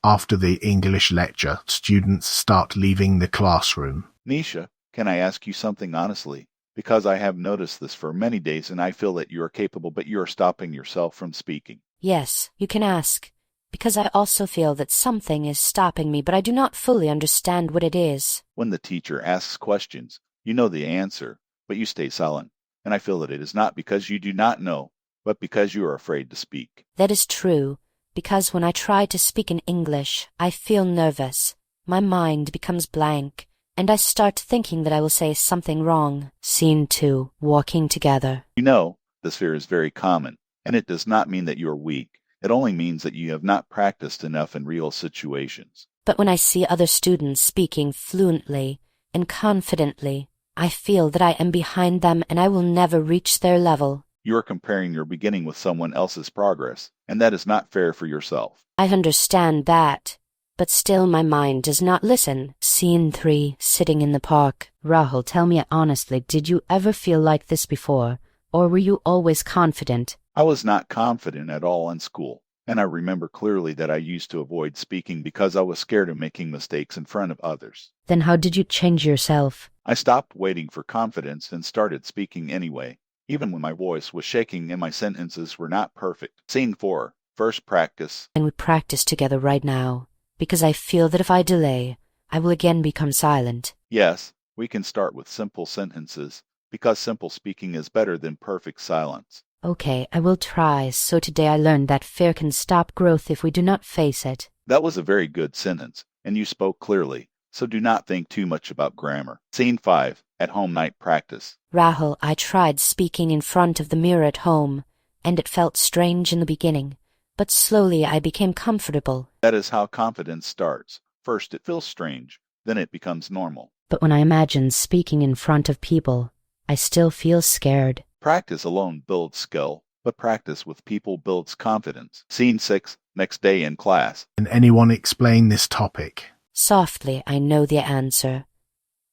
After the English lecture, students start leaving the classroom. Nisha, can I ask you something honestly? Because I have noticed this for many days and I feel that you are capable, but you are stopping yourself from speaking. Yes, you can ask. Because I also feel that something is stopping me, but I do not fully understand what it is. When the teacher asks questions, you know the answer, but you stay silent. And I feel that it is not because you do not know, but because you are afraid to speak. That is true, because when I try to speak in English, I feel nervous. My mind becomes blank, and I start thinking that I will say something wrong. Scene 2, walking together. You know, this fear is very common, and it does not mean that you are weak. It only means that you have not practiced enough in real situations. But when I see other students speaking fluently and confidently, I feel that I am behind them and I will never reach their level. You are comparing your beginning with someone else's progress, and that is not fair for yourself. I understand that, but still my mind does not listen. Scene 3, sitting in the park. Rahul, tell me honestly, did you ever feel like this before, or were you always confident? I was not confident at all in school, and I remember clearly that I used to avoid speaking because I was scared of making mistakes in front of others. Then how did you change yourself? I stopped waiting for confidence and started speaking anyway, even when my voice was shaking and my sentences were not perfect. Scene 4, first practice. And we practice together right now, because I feel that if I delay, I will again become silent. Yes, we can start with simple sentences, because simple speaking is better than perfect silence. Okay, I will try. So today I learned that fear can stop growth if we do not face it. That was a very good sentence, and you spoke clearly, so do not think too much about grammar. Scene 5, at home night practice. Rahul, I tried speaking in front of the mirror at home, and it felt strange in the beginning, but slowly I became comfortable. That is how confidence starts. First it feels strange, then it becomes normal. But when I imagine speaking in front of people, I still feel scared. Practice alone builds skill, but practice with people builds confidence. Scene 6, next day in class. Can anyone explain this topic? Softly, I know the answer,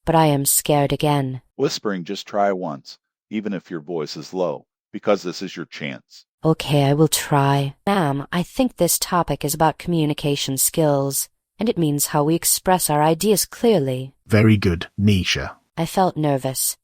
but I am scared again. Whispering, just try once, even if your voice is low, because this is your chance. Okay, I will try. Ma'am, I think this topic is about communication skills, and it means how we express our ideas clearly. Very good, Nisha. I felt nervous,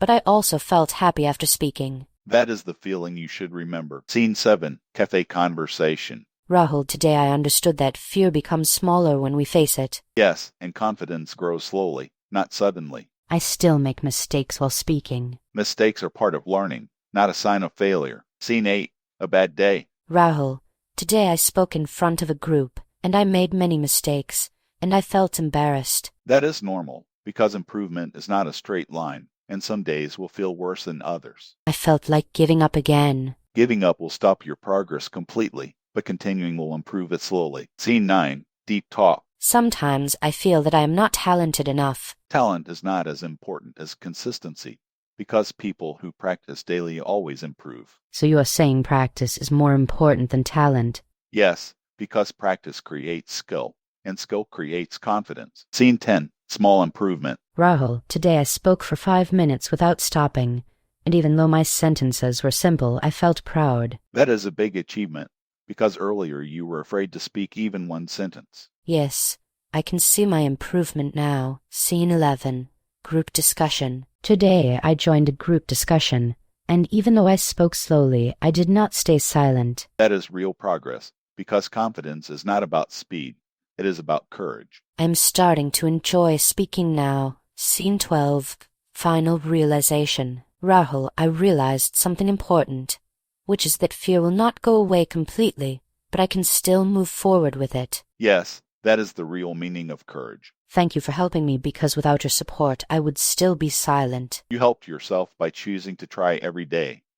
but I also felt happy after speaking. That is the feeling you should remember. Scene 7, cafe conversation. Rahul, today I understood that fear becomes smaller when we face it. Yes, and confidence grows slowly, not suddenly. I still make mistakes while speaking. Mistakes are part of learning, not a sign of failure. Scene 8, a bad day. Rahul, today I spoke in front of a group, and I made many mistakes, and I felt embarrassed. That is normal, because improvement is not a straight line, and some days will feel worse than others. I felt like giving up again. Giving up will stop your progress completely, but continuing will improve it slowly. Scene 9, deep talk. Sometimes I feel that I am not talented enough. Talent is not as important as consistency, because people who practice daily always improve. So you are saying practice is more important than talent? Yes, because practice creates skill, and skill creates confidence. Scene 10, small improvement. Rahul, today I spoke for 5 minutes without stopping, and even though my sentences were simple, I felt proud. That is a big achievement, because earlier you were afraid to speak even one sentence. Yes, I can see my improvement now. Scene 11, group discussion. Today I joined a group discussion, and even though I spoke slowly, I did not stay silent. That is real progress, because confidence is not about speed, it is about courage. I'm starting to enjoy speaking now. Scene 12, final realization. Rahul, I realized something important, which is that fear will not go away completely, but I can still move forward with it. Yes, that is the real meaning of courage. Thank you for helping me, because without your support, I would still be silent. You helped yourself by choosing to try every day,